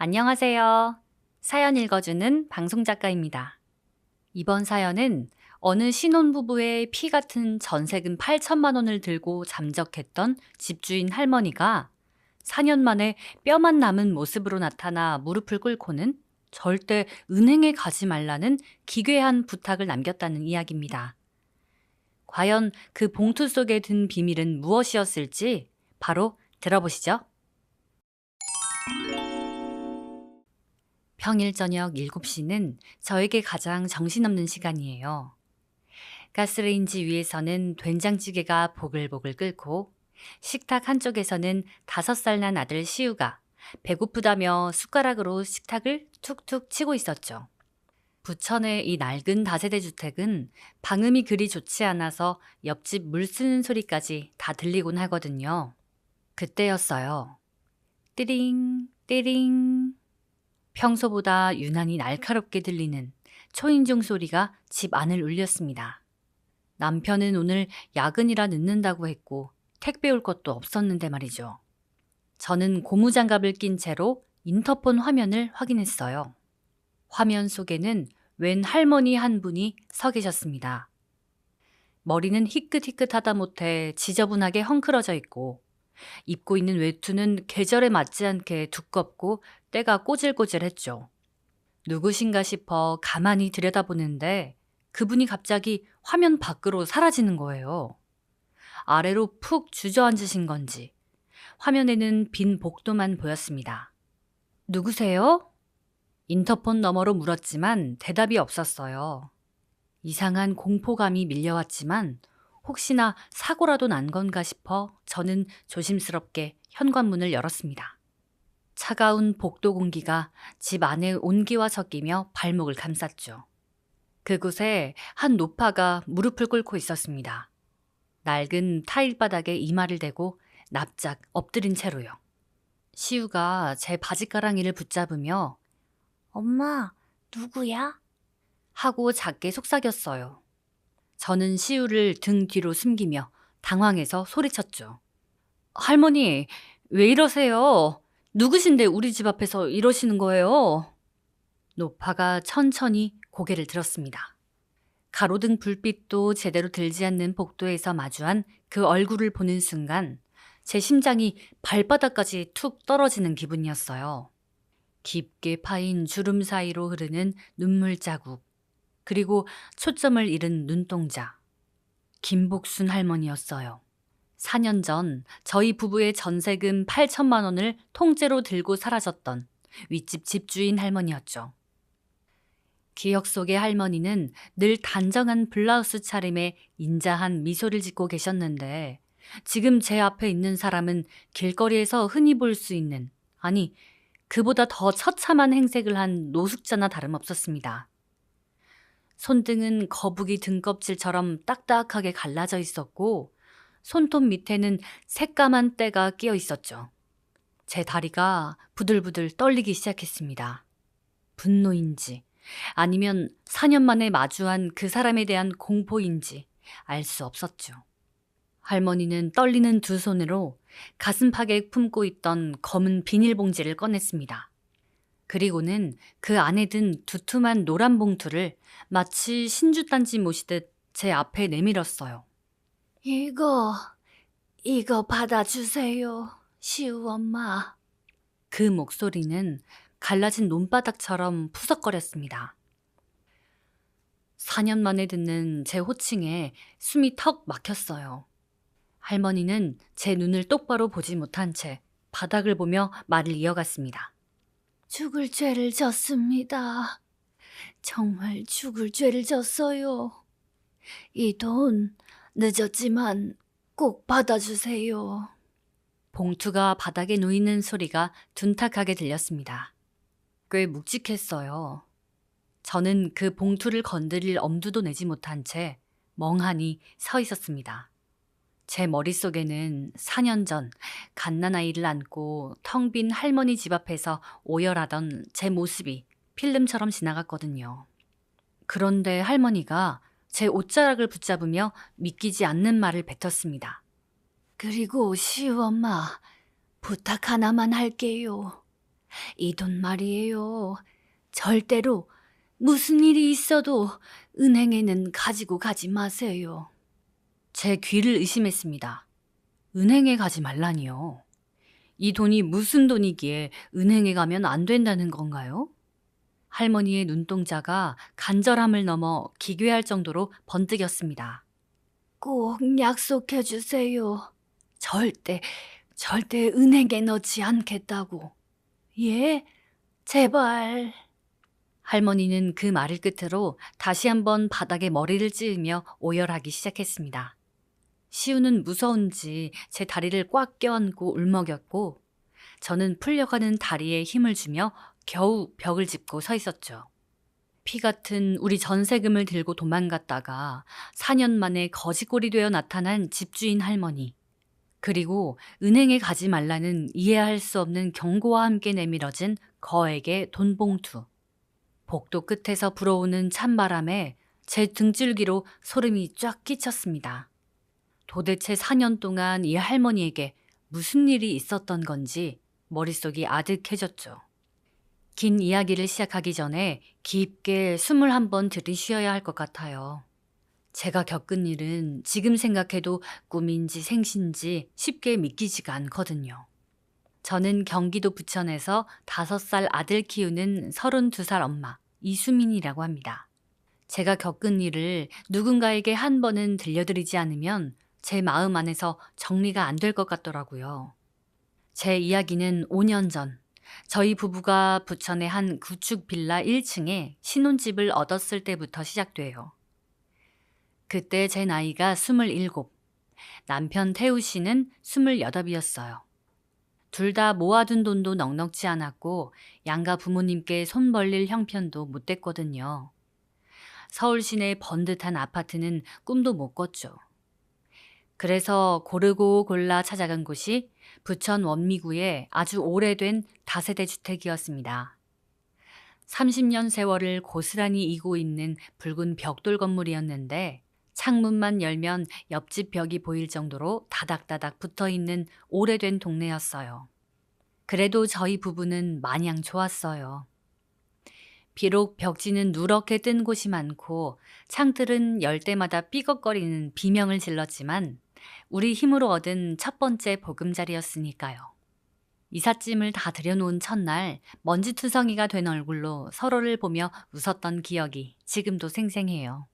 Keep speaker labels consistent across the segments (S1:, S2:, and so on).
S1: 안녕하세요. 사연 읽어주는 방송작가입니다. 이번 사연은 어느 신혼부부의 피 같은 전세금 8천만 원을 들고 잠적했던 집주인 할머니가 4년 만에 뼈만 남은 모습으로 나타나 무릎을 꿇고는 절대 은행에 가지 말라는 기괴한 부탁을 남겼다는 이야기입니다. 과연 그 봉투 속에 든 비밀은 무엇이었을지 바로 들어보시죠. 평일 저녁 7시는 저에게 가장 정신없는 시간이에요. 가스레인지 위에서는 된장찌개가 보글보글 끓고 식탁 한쪽에서는 5살 난 아들 시우가 배고프다며 숟가락으로 식탁을 툭툭 치고 있었죠. 부천의 이 낡은 다세대 주택은 방음이 그리 좋지 않아서 옆집 물 쓰는 소리까지 다 들리곤 하거든요. 그때였어요. 띠링 띠링. 평소보다 유난히 날카롭게 들리는 초인종 소리가 집 안을 울렸습니다. 남편은 오늘 야근이라 늦는다고 했고 택배 올 것도 없었는데 말이죠. 저는 고무장갑을 낀 채로 인터폰 화면을 확인했어요. 화면 속에는 웬 할머니 한 분이 서 계셨습니다. 머리는 희끗희끗하다 못해 지저분하게 헝클어져 있고 입고 있는 외투는 계절에 맞지 않게 두껍고 때가 꼬질꼬질했죠. 누구신가 싶어 가만히 들여다보는데 그분이 갑자기 화면 밖으로 사라지는 거예요. 아래로 푹 주저앉으신 건지 화면에는 빈 복도만 보였습니다. 누구세요? 인터폰 너머로 물었지만 대답이 없었어요. 이상한 공포감이 밀려왔지만 혹시나 사고라도 난 건가 싶어 저는 조심스럽게 현관문을 열었습니다. 차가운 복도 공기가 집 안에 온기와 섞이며 발목을 감쌌죠. 그곳에 한 노파가 무릎을 꿇고 있었습니다. 낡은 타일 바닥에 이마를 대고 납작 엎드린 채로요. 시우가 제 바지가랑이를 붙잡으며 엄마, 누구야? 하고 작게 속삭였어요. 저는 시우를 등 뒤로 숨기며 당황해서 소리쳤죠. 할머니, 왜 이러세요? 누구신데 우리 집 앞에서 이러시는 거예요? 노파가 천천히 고개를 들었습니다. 가로등 불빛도 제대로 들지 않는 복도에서 마주한 그 얼굴을 보는 순간 제 심장이 발바닥까지 툭 떨어지는 기분이었어요. 깊게 파인 주름 사이로 흐르는 눈물 자국, 그리고 초점을 잃은 눈동자. 김복순 할머니였어요. 4년 전 저희 부부의 전세금 8천만 원을 통째로 들고 사라졌던 윗집 집주인 할머니였죠. 기억 속의 할머니는 늘 단정한 블라우스 차림에 인자한 미소를 짓고 계셨는데 지금 제 앞에 있는 사람은 길거리에서 흔히 볼 수 있는, 아니 그보다 더 처참한 행색을 한 노숙자나 다름없었습니다. 손등은 거북이 등껍질처럼 딱딱하게 갈라져 있었고 손톱 밑에는 새까만 때가 끼어 있었죠. 제 다리가 부들부들 떨리기 시작했습니다. 분노인지 아니면 4년 만에 마주한 그 사람에 대한 공포인지 알 수 없었죠. 할머니는 떨리는 두 손으로 가슴팍에 품고 있던 검은 비닐봉지를 꺼냈습니다. 그리고는 그 안에 든 두툼한 노란 봉투를 마치 신주단지 모시듯 제 앞에 내밀었어요. 이거 받아주세요, 시우 엄마. 그 목소리는 갈라진 논바닥처럼 푸석거렸습니다. 4년 만에 듣는 제 호칭에 숨이 턱 막혔어요. 할머니는 제 눈을 똑바로 보지 못한 채 바닥을 보며 말을 이어갔습니다. 죽을 죄를 졌습니다. 정말 죽을 죄를 졌어요. 이 돈 늦었지만 꼭 받아주세요. 봉투가 바닥에 놓이는 소리가 둔탁하게 들렸습니다. 꽤 묵직했어요. 저는 그 봉투를 건드릴 엄두도 내지 못한 채 멍하니 서 있었습니다. 제 머릿속에는 4년 전 갓난아이를 안고 텅 빈 할머니 집 앞에서 오열하던 제 모습이 필름처럼 지나갔거든요. 그런데 할머니가 제 옷자락을 붙잡으며 믿기지 않는 말을 뱉었습니다. 그리고 시우 엄마, 부탁 하나만 할게요. 이 돈 말이에요. 절대로 무슨 일이 있어도 은행에는 가지고 가지 마세요. 제 귀를 의심했습니다. 은행에 가지 말라니요. 이 돈이 무슨 돈이기에 은행에 가면 안 된다는 건가요? 할머니의 눈동자가 간절함을 넘어 기괴할 정도로 번뜩였습니다. 꼭 약속해 주세요. 절대 은행에 넣지 않겠다고. 예? 제발. 할머니는 그 말을 끝으로 다시 한번 바닥에 머리를 찌으며 오열하기 시작했습니다. 시우는 무서운지 제 다리를 꽉 껴안고 울먹였고 저는 풀려가는 다리에 힘을 주며 겨우 벽을 짚고 서 있었죠. 피 같은 우리 전세금을 들고 도망갔다가 4년 만에 거지꼴이 되어 나타난 집주인 할머니, 그리고 은행에 가지 말라는 이해할 수 없는 경고와 함께 내밀어진 거액의 돈봉투. 복도 끝에서 불어오는 찬바람에 제 등줄기로 소름이 쫙 끼쳤습니다. 도대체 4년 동안 이 할머니에게 무슨 일이 있었던 건지 머릿속이 아득해졌죠. 긴 이야기를 시작하기 전에 깊게 숨을 한번 들이쉬어야 할 것 같아요. 제가 겪은 일은 지금 생각해도 꿈인지 생신지 쉽게 믿기지가 않거든요. 저는 경기도 부천에서 5살 아들 키우는 32살 엄마 이수민이라고 합니다. 제가 겪은 일을 누군가에게 한 번은 들려드리지 않으면 제 마음 안에서 정리가 안 될 것 같더라고요. 제 이야기는 5년 전 저희 부부가 부천의 한 구축 빌라 1층에 신혼집을 얻었을 때부터 시작돼요. 그때 제 나이가 27, 남편 태우 씨는 28이었어요. 둘 다 모아둔 돈도 넉넉지 않았고 양가 부모님께 손 벌릴 형편도 못 됐거든요. 서울 시내 번듯한 아파트는 꿈도 못 꿨죠. 그래서 고르고 골라 찾아간 곳이 부천 원미구의 아주 오래된 다세대 주택이었습니다. 30년 세월을 고스란히 이고 있는 붉은 벽돌 건물이었는데 창문만 열면 옆집 벽이 보일 정도로 다닥다닥 붙어있는 오래된 동네였어요. 그래도 저희 부부는 마냥 좋았어요. 비록 벽지는 누렇게 뜬 곳이 많고 창틀은 열 때마다 삐걱거리는 비명을 질렀지만 우리 힘으로 얻은 첫 번째 보금자리였으니까요. 이삿짐을 다 들여놓은 첫날 먼지투성이가 된 얼굴로 서로를 보며 웃었던 기억이 지금도 생생해요.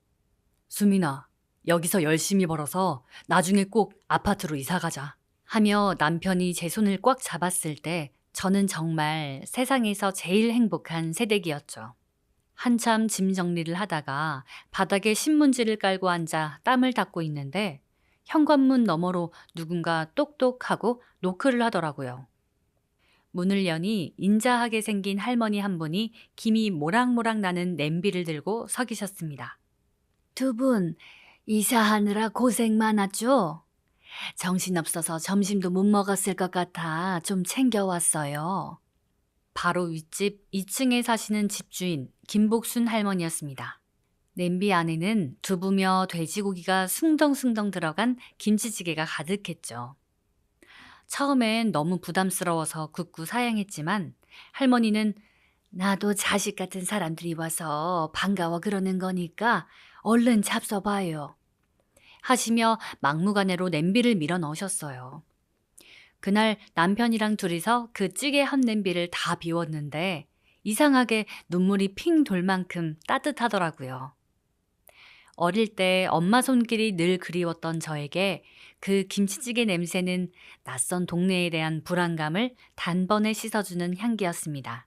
S1: 수민아, 여기서 열심히 벌어서 나중에 꼭 아파트로 이사 가자 하며 남편이 제 손을 꽉 잡았을 때 저는 정말 세상에서 제일 행복한 새댁이었죠. 한참 짐 정리를 하다가 바닥에 신문지를 깔고 앉아 땀을 닦고 있는데 현관문 너머로 누군가 똑똑하고 노크를 하더라고요. 문을 여니 인자하게 생긴 할머니 한 분이 김이 모락모락 나는 냄비를 들고 서 계셨습니다. 두 분 이사하느라 고생 많았죠? 정신없어서 점심도 못 먹었을 것 같아 좀 챙겨왔어요. 바로 윗집 2층에 사시는 집주인 김복순 할머니였습니다. 냄비 안에는 두부며 돼지고기가 숭덩숭덩 들어간 김치찌개가 가득했죠. 처음엔 너무 부담스러워서 굳고 사양했지만 할머니는 나도 자식 같은 사람들이 와서 반가워 그러는 거니까 얼른 잡숴봐요 하시며 막무가내로 냄비를 밀어 넣으셨어요. 그날 남편이랑 둘이서 그 찌개 한 냄비를 다 비웠는데 이상하게 눈물이 핑 돌 만큼 따뜻하더라고요. 어릴 때 엄마 손길이 늘 그리웠던 저에게 그 김치찌개 냄새는 낯선 동네에 대한 불안감을 단번에 씻어주는 향기였습니다.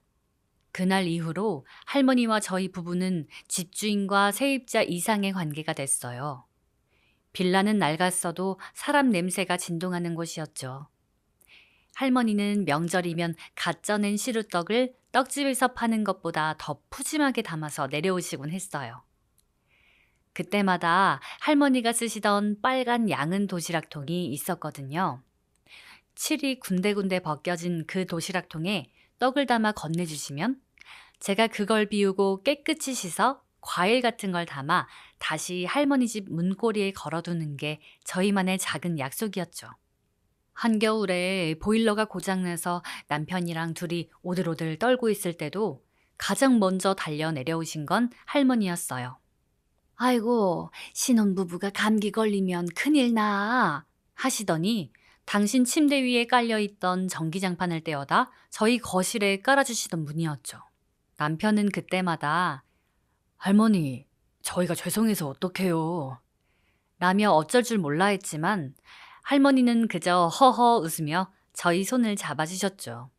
S1: 그날 이후로 할머니와 저희 부부는 집주인과 세입자 이상의 관계가 됐어요. 빌라는 낡았어도 사람 냄새가 진동하는 곳이었죠. 할머니는 명절이면 갓 쪄낸 시루떡을 떡집에서 파는 것보다 더 푸짐하게 담아서 내려오시곤 했어요. 그때마다 할머니가 쓰시던 빨간 양은 도시락통이 있었거든요. 칠이 군데군데 벗겨진 그 도시락통에 떡을 담아 건네주시면 제가 그걸 비우고 깨끗이 씻어 과일 같은 걸 담아 다시 할머니 집 문고리에 걸어두는 게 저희만의 작은 약속이었죠. 한겨울에 보일러가 고장나서 남편이랑 둘이 오들오들 떨고 있을 때도 가장 먼저 달려 내려오신 건 할머니였어요. 아이고, 신혼부부가 감기 걸리면 큰일 나. 하시더니 당신 침대 위에 깔려있던 전기장판을 떼어다 저희 거실에 깔아주시던 분이었죠. 남편은 그때마다 할머니, 저희가 죄송해서 어떡해요. 라며 어쩔 줄 몰라 했지만 할머니는 그저 허허 웃으며 저희 손을 잡아주셨죠.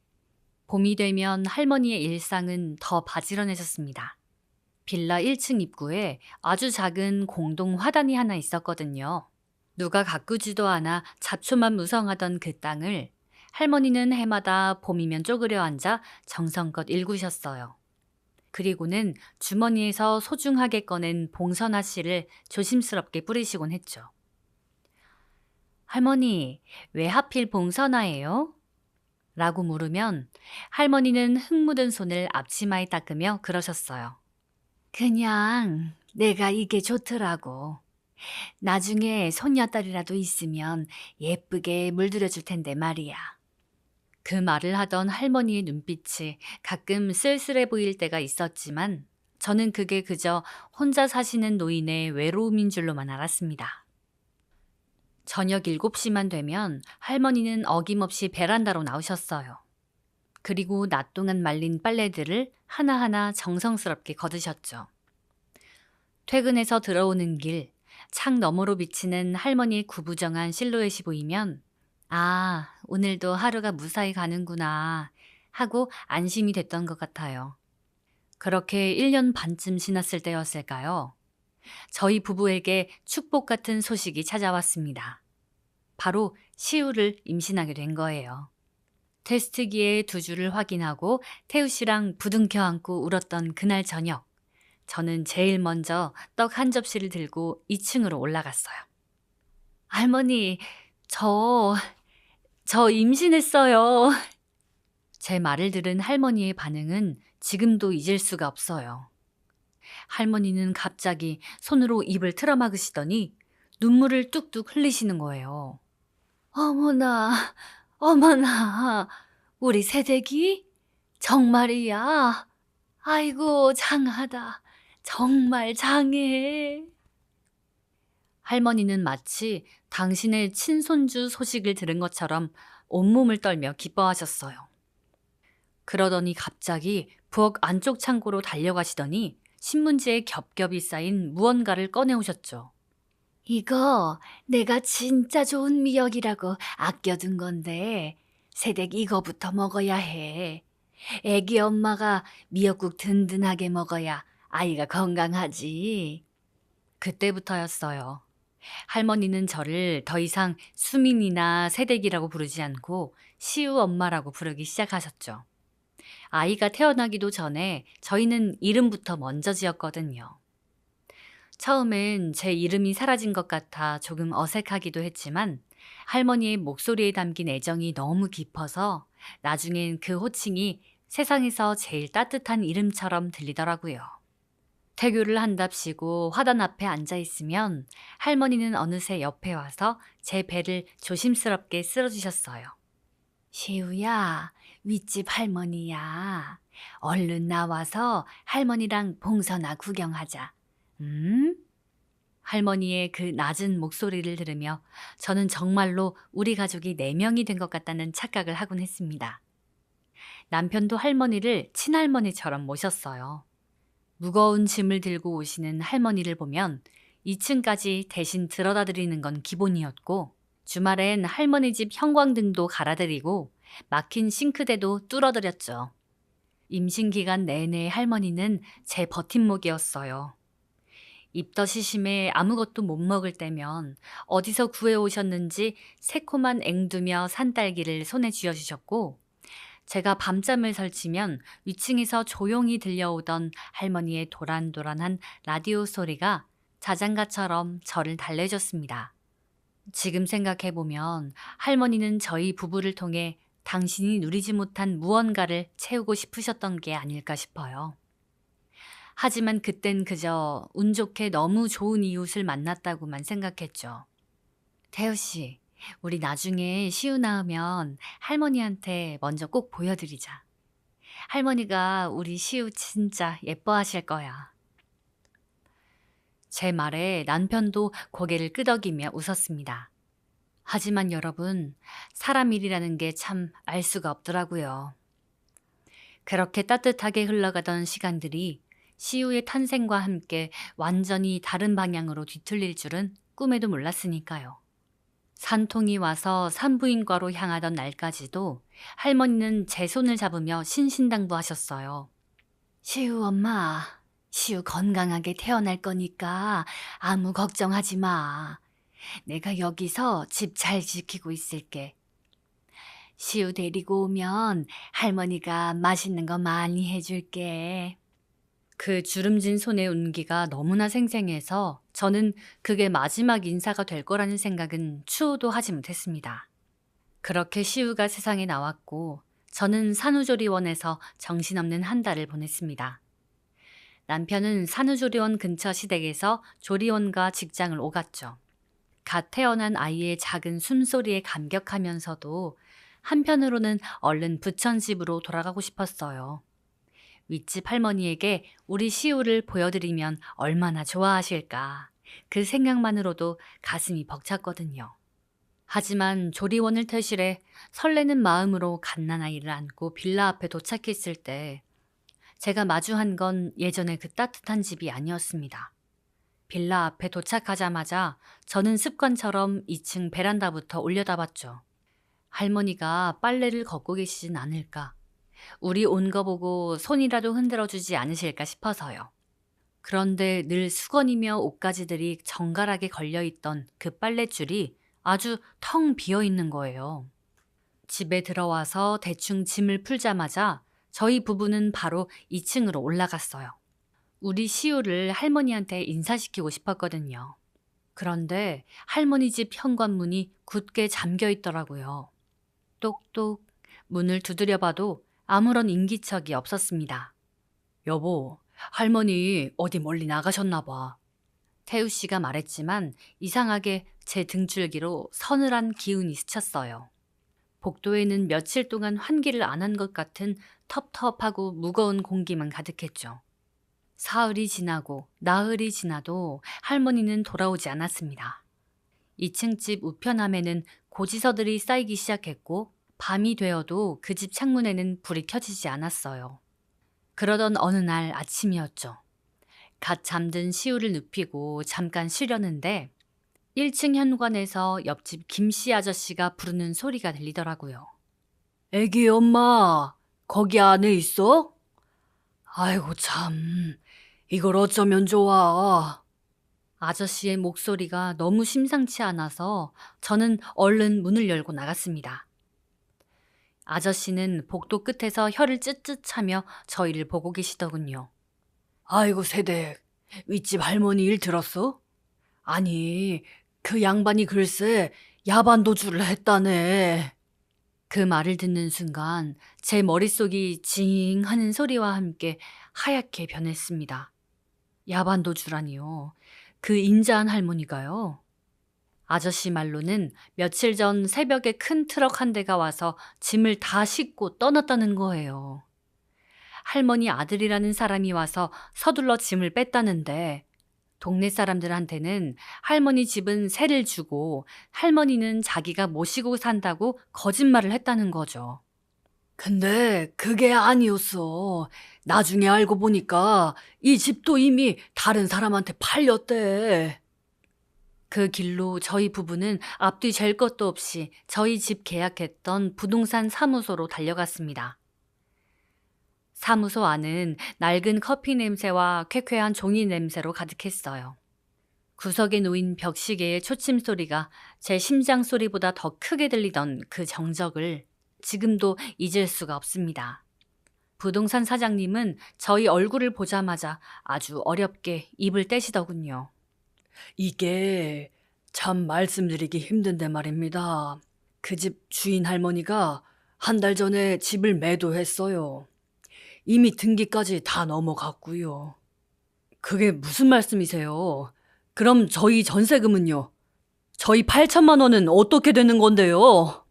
S1: 봄이 되면 할머니의 일상은 더 바지런해졌습니다. 빌라 1층 입구에 아주 작은 공동 화단이 하나 있었거든요. 누가 가꾸지도 않아 잡초만 무성하던 그 땅을 할머니는 해마다 봄이면 쪼그려 앉아 정성껏 일구셨어요. 그리고는 주머니에서 소중하게 꺼낸 봉선화 씨를 조심스럽게 뿌리시곤 했죠. 할머니, 왜 하필 봉선화예요? 라고 물으면 할머니는 흙 묻은 손을 앞치마에 닦으며 그러셨어요. 그냥 내가 이게 좋더라고. 나중에 손녀딸이라도 있으면 예쁘게 물들여 줄 텐데 말이야. 그 말을 하던 할머니의 눈빛이 가끔 쓸쓸해 보일 때가 있었지만 저는 그게 그저 혼자 사시는 노인의 외로움인 줄로만 알았습니다. 저녁 7시만 되면 할머니는 어김없이 베란다로 나오셨어요. 그리고 낮 동안 말린 빨래들을 하나하나 정성스럽게 거두셨죠. 퇴근해서 들어오는 길, 창 너머로 비치는 할머니의 구부정한 실루엣이 보이면 아, 오늘도 하루가 무사히 가는구나 하고 안심이 됐던 것 같아요. 그렇게 1년 반쯤 지났을 때였을까요? 저희 부부에게 축복 같은 소식이 찾아왔습니다. 바로 시우를 임신하게 된 거예요. 테스트기에 두 줄을 확인하고 태우 씨랑 부둥켜 안고 울었던 그날 저녁, 저는 제일 먼저 떡 한 접시를 들고 2층으로 올라갔어요. 할머니, 저 임신했어요. 제 말을 들은 할머니의 반응은 지금도 잊을 수가 없어요. 할머니는 갑자기 손으로 입을 틀어막으시더니 눈물을 뚝뚝 흘리시는 거예요. 어머나, 어머나, 우리 새댁이? 정말이야? 아이고, 장하다. 정말 장해. 할머니는 마치 당신의 친손주 소식을 들은 것처럼 온몸을 떨며 기뻐하셨어요. 그러더니 갑자기 부엌 안쪽 창고로 달려가시더니 신문지에 겹겹이 쌓인 무언가를 꺼내오셨죠. 이거 내가 진짜 좋은 미역이라고 아껴둔 건데 새댁 이거부터 먹어야 해. 애기 엄마가 미역국 든든하게 먹어야 아이가 건강하지. 그때부터였어요. 할머니는 저를 더 이상 수민이나 새댁이라고 부르지 않고 시우 엄마라고 부르기 시작하셨죠. 아이가 태어나기도 전에 저희는 이름부터 먼저 지었거든요. 처음엔 제 이름이 사라진 것 같아 조금 어색하기도 했지만 할머니의 목소리에 담긴 애정이 너무 깊어서 나중엔 그 호칭이 세상에서 제일 따뜻한 이름처럼 들리더라고요. 태교를 한답시고 화단 앞에 앉아 있으면 할머니는 어느새 옆에 와서 제 배를 조심스럽게 쓸어주셨어요. 시우야, 윗집 할머니야. 얼른 나와서 할머니랑 봉선화 구경하자. 할머니의 그 낮은 목소리를 들으며 저는 정말로 우리 가족이 4명이 된 것 같다는 착각을 하곤 했습니다. 남편도 할머니를 친할머니처럼 모셨어요. 무거운 짐을 들고 오시는 할머니를 보면 2층까지 대신 들어다 드리는 건 기본이었고 주말엔 할머니 집 형광등도 갈아드리고 막힌 싱크대도 뚫어드렸죠. 임신 기간 내내 할머니는 제 버팀목이었어요. 입덧이 심해 아무것도 못 먹을 때면 어디서 구해오셨는지 새콤한 앵두며 산딸기를 손에 쥐어주셨고 제가 밤잠을 설치면 위층에서 조용히 들려오던 할머니의 도란도란한 라디오 소리가 자장가처럼 저를 달래줬습니다. 지금 생각해보면 할머니는 저희 부부를 통해 당신이 누리지 못한 무언가를 채우고 싶으셨던 게 아닐까 싶어요. 하지만 그땐 그저 운 좋게 너무 좋은 이웃을 만났다고만 생각했죠. 태우 씨, 우리 나중에 시우 낳으면 할머니한테 먼저 꼭 보여드리자. 할머니가 우리 시우 진짜 예뻐하실 거야. 제 말에 남편도 고개를 끄덕이며 웃었습니다. 하지만 여러분, 사람 일이라는 게 참 알 수가 없더라고요. 그렇게 따뜻하게 흘러가던 시간들이 시우의 탄생과 함께 완전히 다른 방향으로 뒤틀릴 줄은 꿈에도 몰랐으니까요. 산통이 와서 산부인과로 향하던 날까지도 할머니는 제 손을 잡으며 신신당부하셨어요. 시우 엄마, 시우 건강하게 태어날 거니까 아무 걱정하지 마. 내가 여기서 집 잘 지키고 있을게. 시우 데리고 오면 할머니가 맛있는 거 많이 해줄게. 그 주름진 손의 온기가 너무나 생생해서 저는 그게 마지막 인사가 될 거라는 생각은 추호도 하지 못했습니다. 그렇게 시우가 세상에 나왔고 저는 산후조리원에서 정신없는 한 달을 보냈습니다. 남편은 산후조리원 근처 시댁에서 조리원과 직장을 오갔죠. 갓 태어난 아이의 작은 숨소리에 감격하면서도 한편으로는 얼른 부천집으로 돌아가고 싶었어요. 윗집 할머니에게 우리 시우를 보여드리면 얼마나 좋아하실까. 그 생각만으로도 가슴이 벅찼거든요. 하지만 조리원을 퇴실해 설레는 마음으로 갓난아이를 안고 빌라 앞에 도착했을 때 제가 마주한 건 예전의 그 따뜻한 집이 아니었습니다. 빌라 앞에 도착하자마자 저는 습관처럼 2층 베란다부터 올려다봤죠. 할머니가 빨래를 걷고 계시진 않을까. 우리 온 거 보고 손이라도 흔들어주지 않으실까 싶어서요. 그런데 늘 수건이며 옷가지들이 정갈하게 걸려있던 그 빨랫줄이 아주 텅 비어있는 거예요. 집에 들어와서 대충 짐을 풀자마자 저희 부부는 바로 2층으로 올라갔어요. 우리 시우를 할머니한테 인사시키고 싶었거든요. 그런데 할머니 집 현관문이 굳게 잠겨 있더라고요. 똑똑 문을 두드려봐도 아무런 인기척이 없었습니다. 여보, 할머니 어디 멀리 나가셨나 봐. 태우 씨가 말했지만 이상하게 제 등줄기로 서늘한 기운이 스쳤어요. 복도에는 며칠 동안 환기를 안 한 것 같은 텁텁하고 무거운 공기만 가득했죠. 사흘이 지나고 나흘이 지나도 할머니는 돌아오지 않았습니다. 2층 집 우편함에는 고지서들이 쌓이기 시작했고 밤이 되어도 그 집 창문에는 불이 켜지지 않았어요. 그러던 어느 날 아침이었죠. 갓 잠든 시우를 눕히고 잠깐 쉬려는데 1층 현관에서 옆집 김씨 아저씨가 부르는 소리가 들리더라고요. 애기 엄마, 거기 안에 있어? 아이고 참, 이걸 어쩌면 좋아. 아저씨의 목소리가 너무 심상치 않아서 저는 얼른 문을 열고 나갔습니다. 아저씨는 복도 끝에서 혀를 쯧쯧 차며 저희를 보고 계시더군요. 아이고 세댁, 윗집 할머니 일 들었어? 아니, 그 양반이 글쎄 야반도주를 했다네. 그 말을 듣는 순간 제 머릿속이 징 하는 소리와 함께 하얗게 변했습니다. 야반도주라니요. 그 인자한 할머니가요. 아저씨 말로는 며칠 전 새벽에 큰 트럭 한 대가 와서 짐을 다 싣고 떠났다는 거예요. 할머니 아들이라는 사람이 와서 서둘러 짐을 뺐다는데 동네 사람들한테는 할머니 집은 세를 주고 할머니는 자기가 모시고 산다고 거짓말을 했다는 거죠. 근데 그게 아니었어. 나중에 알고 보니까 이 집도 이미 다른 사람한테 팔렸대. 그 길로 저희 부부는 앞뒤 잴 것도 없이 저희 집 계약했던 부동산 사무소로 달려갔습니다. 사무소 안은 낡은 커피 냄새와 쾌쾌한 종이 냄새로 가득했어요. 구석에 놓인 벽시계의 초침 소리가 제 심장 소리보다 더 크게 들리던 그 정적을 지금도 잊을 수가 없습니다. 부동산 사장님은 저희 얼굴을 보자마자 아주 어렵게 입을 떼시더군요. 이게 참 말씀드리기 힘든데 말입니다. 그 집 주인 할머니가 한 달 전에 집을 매도했어요. 이미 등기까지 다 넘어갔고요. 그게 무슨 말씀이세요? 그럼 저희 전세금은요?
S2: 저희 8천만 원은 어떻게 되는 건데요?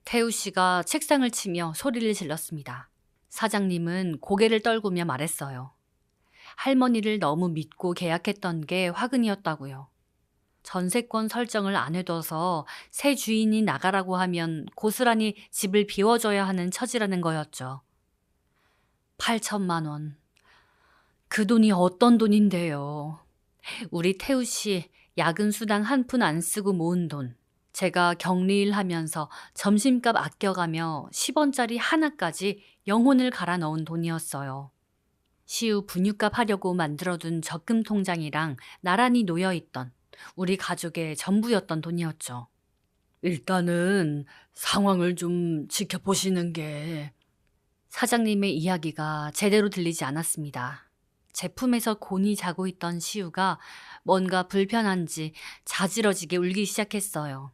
S1: 태우 씨가 책상을 치며 소리를 질렀습니다. 사장님은 고개를 떨구며 말했어요. 할머니를 너무 믿고 계약했던 게 화근이었다고요. 전세권 설정을 안 해둬서 새 주인이 나가라고 하면 고스란히 집을 비워줘야 하는 처지라는 거였죠. 8천만 원. 그 돈이 어떤 돈인데요. 우리 태우 씨 야근 수당 한 푼 안 쓰고 모은 돈. 제가 격리일 하면서 점심값 아껴가며 10원짜리 하나까지 영혼을 갈아 넣은 돈이었어요. 시우 분유값 하려고 만들어둔 적금 통장이랑 나란히 놓여있던 우리 가족의 전부였던 돈이었죠.
S2: 일단은 상황을 좀 지켜보시는 게.
S1: 사장님의 이야기가 제대로 들리지 않았습니다. 제품에서 곤히 자고 있던 시우가 뭔가 불편한지 자지러지게 울기 시작했어요.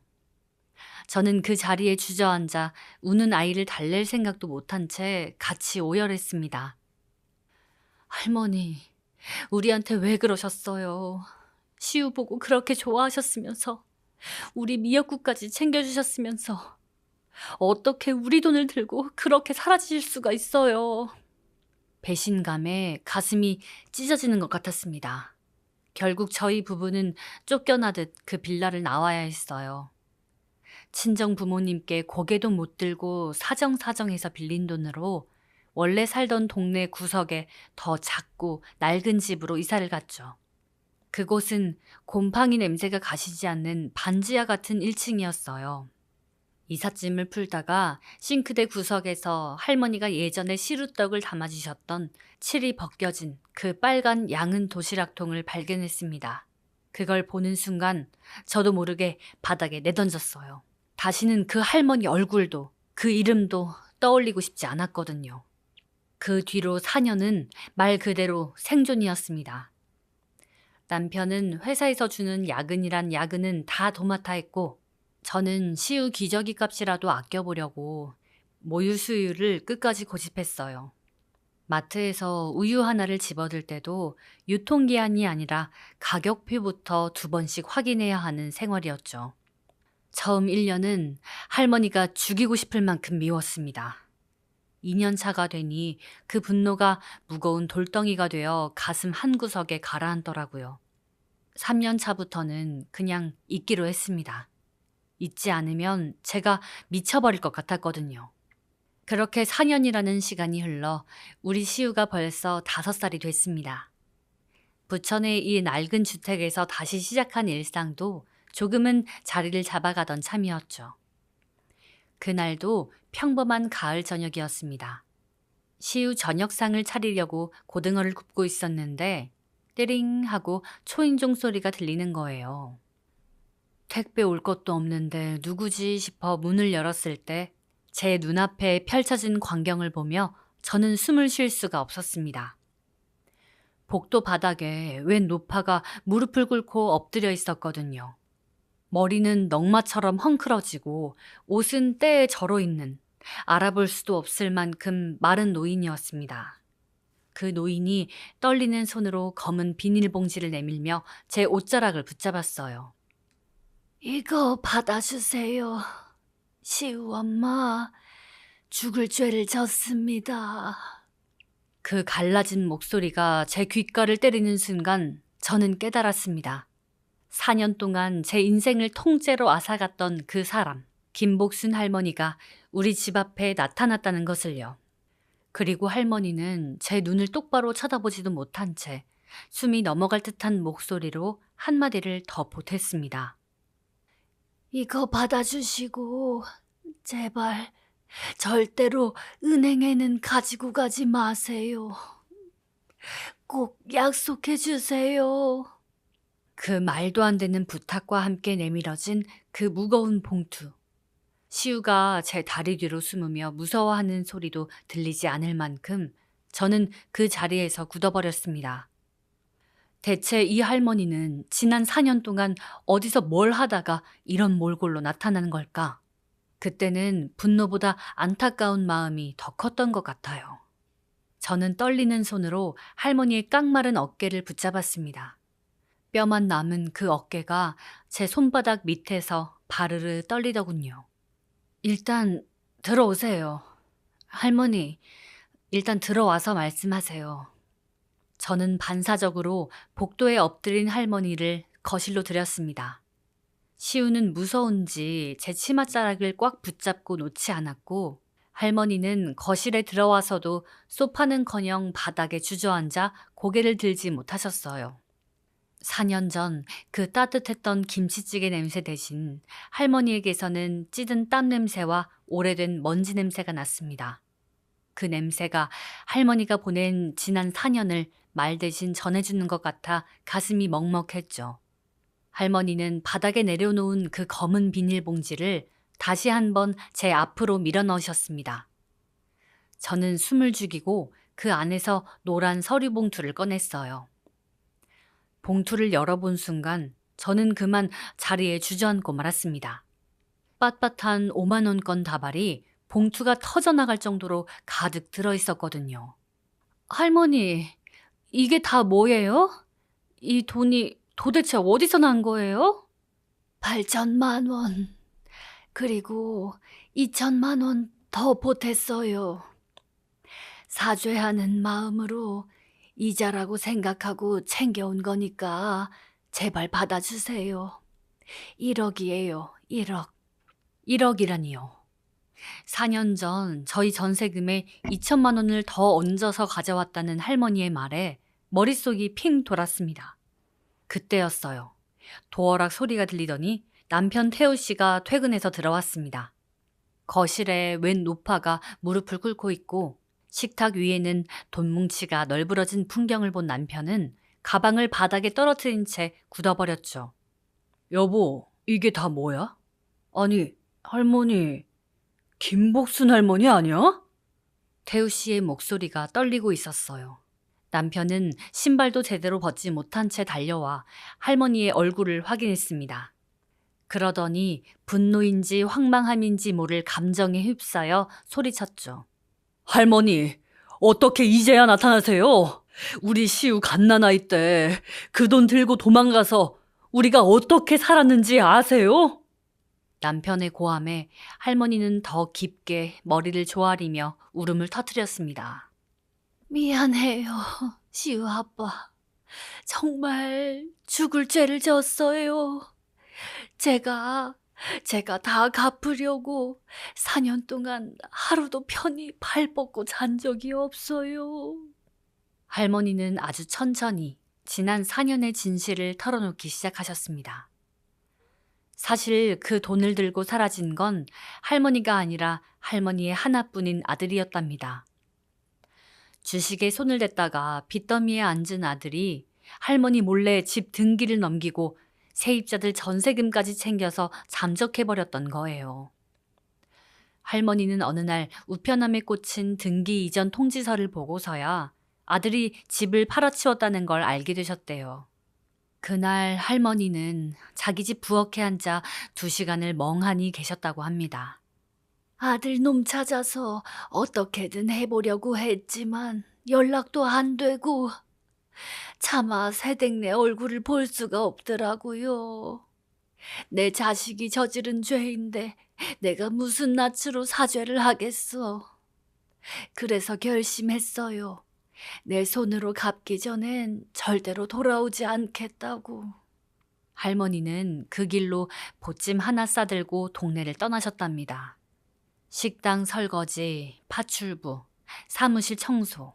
S1: 저는 그 자리에 주저앉아 우는 아이를 달랠 생각도 못한 채 같이 오열했습니다. 할머니, 우리한테 왜 그러셨어요? 시우 보고 그렇게 좋아하셨으면서 우리 미역국까지 챙겨주셨으면서 어떻게 우리 돈을 들고 그렇게 사라지실 수가 있어요? 배신감에 가슴이 찢어지는 것 같았습니다. 결국 저희 부부는 쫓겨나듯 그 빌라를 나와야 했어요. 친정 부모님께 고개도 못 들고 사정사정해서 빌린 돈으로 원래 살던 동네 구석에 더 작고 낡은 집으로 이사를 갔죠. 그곳은 곰팡이 냄새가 가시지 않는 반지하 같은 1층이었어요. 이삿짐을 풀다가 싱크대 구석에서 할머니가 예전에 시루떡을 담아주셨던 칠이 벗겨진 그 빨간 양은 도시락통을 발견했습니다. 그걸 보는 순간 저도 모르게 바닥에 내던졌어요. 다시는 그 할머니 얼굴도 그 이름도 떠올리고 싶지 않았거든요. 그 뒤로 4년은 말 그대로 생존이었습니다. 남편은 회사에서 주는 야근이란 야근은 다 도맡아 했고 저는 시우 기저귀 값이라도 아껴보려고 모유 수유를 끝까지 고집했어요. 마트에서 우유 하나를 집어들 때도 유통기한이 아니라 가격표부터 2번씩 확인해야 하는 생활이었죠. 처음 1년은 할머니가 죽이고 싶을 만큼 미웠습니다. 2년 차가 되니 그 분노가 무거운 돌덩이가 되어 가슴 한구석에 가라앉더라고요. 3년 차부터는 그냥 잊기로 했습니다. 잊지 않으면 제가 미쳐버릴 것 같았거든요. 그렇게 4년이라는 시간이 흘러 우리 시우가 벌써 5살이 됐습니다. 부천의 이 낡은 주택에서 다시 시작한 일상도 조금은 자리를 잡아가던 참이었죠. 그날도 평범한 가을 저녁이었습니다. 시우 저녁상을 차리려고 고등어를 굽고 있었는데 띠링 하고 초인종 소리가 들리는 거예요. 택배 올 것도 없는데 누구지 싶어 문을 열었을 때 제 눈앞에 펼쳐진 광경을 보며 저는 숨을 쉴 수가 없었습니다. 복도 바닥에 웬 노파가 무릎을 꿇고 엎드려 있었거든요. 머리는 넝마처럼 헝클어지고 옷은 때에 절어있는 알아볼 수도 없을 만큼 마른 노인이었습니다. 그 노인이 떨리는 손으로 검은 비닐봉지를 내밀며 제 옷자락을 붙잡았어요. 이거 받아주세요. 시우 엄마, 죽을 죄를 졌습니다. 그 갈라진 목소리가 제 귓가를 때리는 순간 저는 깨달았습니다. 4년 동안 제 인생을 통째로 앗아갔던 그 사람, 김복순 할머니가 우리 집 앞에 나타났다는 것을요. 그리고 할머니는 제 눈을 똑바로 쳐다보지도 못한 채 숨이 넘어갈 듯한 목소리로 한마디를 더 보탰습니다. 이거 받아주시고 제발 절대로 은행에는 가지고 가지 마세요. 꼭 약속해 주세요. 그 말도 안 되는 부탁과 함께 내밀어진 그 무거운 봉투. 시우가 제 다리 뒤로 숨으며 무서워하는 소리도 들리지 않을 만큼 저는 그 자리에서 굳어버렸습니다. 대체 이 할머니는 지난 4년 동안 어디서 뭘 하다가 이런 몰골로 나타나는 걸까? 그때는 분노보다 안타까운 마음이 더 컸던 것 같아요. 저는 떨리는 손으로 할머니의 깡마른 어깨를 붙잡았습니다. 뼈만 남은 그 어깨가 제 손바닥 밑에서 바르르 떨리더군요. 일단 들어오세요. 할머니, 일단 들어와서 말씀하세요. 저는 반사적으로 복도에 엎드린 할머니를 거실로 들였습니다. 시우는 무서운지 제 치맛자락을 꽉 붙잡고 놓지 않았고 할머니는 거실에 들어와서도 소파는커녕 바닥에 주저앉아 고개를 들지 못하셨어요. 4년 전 그 따뜻했던 김치찌개 냄새 대신 할머니에게서는 찌든 땀 냄새와 오래된 먼지 냄새가 났습니다. 그 냄새가 할머니가 보낸 지난 4년을 말 대신 전해주는 것 같아 가슴이 먹먹했죠. 할머니는 바닥에 내려놓은 그 검은 비닐봉지를 다시 한번 제 앞으로 밀어 넣으셨습니다. 저는 숨을 죽이고 그 안에서 노란 서류 봉투를 꺼냈어요. 봉투를 열어본 순간 저는 그만 자리에 주저앉고 말았습니다. 빳빳한 5만 원권 다발이 봉투가 터져나갈 정도로 가득 들어있었거든요. 할머니, 이게 다 뭐예요? 이 돈이 도대체 어디서 난 거예요? 8천만 원. 그리고 2천만 원 더 보탰어요. 사죄하는 마음으로 이자라고 생각하고 챙겨온 거니까 제발 받아주세요. 1억이에요, 1억. 1억이라니요. 4년 전 저희 전세금에 2천만 원을 더 얹어서 가져왔다는 할머니의 말에 머릿속이 핑 돌았습니다. 그때였어요. 도어락 소리가 들리더니 남편 태우 씨가 퇴근해서 들어왔습니다. 거실에 웬 노파가 무릎을 꿇고 있고 식탁 위에는 돈뭉치가 널브러진 풍경을 본 남편은 가방을 바닥에 떨어뜨린 채 굳어버렸죠.
S2: 여보, 이게 다 뭐야? 아니, 할머니, 김복순 할머니 아니야?
S1: 태우 씨의 목소리가 떨리고 있었어요. 남편은 신발도 제대로 벗지 못한 채 달려와 할머니의 얼굴을 확인했습니다. 그러더니 분노인지 황망함인지 모를 감정에 휩싸여 소리쳤죠.
S2: 할머니, 어떻게 이제야 나타나세요? 우리 시우 갓난아이 때 그 돈 들고 도망가서 우리가 어떻게 살았는지 아세요?
S1: 남편의 고함에 할머니는 더 깊게 머리를 조아리며 울음을 터뜨렸습니다. 미안해요, 시우 아빠. 정말 죽을 죄를 졌어요. 제가 다 갚으려고 4년 동안 하루도 편히 발 뻗고 잔 적이 없어요. 할머니는 아주 천천히 지난 4년의 진실을 털어놓기 시작하셨습니다. 사실 그 돈을 들고 사라진 건 할머니가 아니라 할머니의 하나뿐인 아들이었답니다. 주식에 손을 댔다가 빚더미에 앉은 아들이 할머니 몰래 집 등기를 넘기고 세입자들 전세금까지 챙겨서 잠적해버렸던 거예요. 할머니는 어느 날 우편함에 꽂힌 등기 이전 통지서를 보고서야 아들이 집을 팔아치웠다는 걸 알게 되셨대요. 그날 할머니는 자기 집 부엌에 앉아 2시간을 멍하니 계셨다고 합니다. 아들 놈 찾아서 어떻게든 해보려고 했지만 연락도 안 되고 차마 새댁네 얼굴을 볼 수가 없더라고요. 내 자식이 저지른 죄인데 내가 무슨 낯으로 사죄를 하겠어. 그래서 결심했어요. 내 손으로 갚기 전엔 절대로 돌아오지 않겠다고. 할머니는 그 길로 보찜 하나 싸들고 동네를 떠나셨답니다. 식당 설거지, 파출부, 사무실 청소.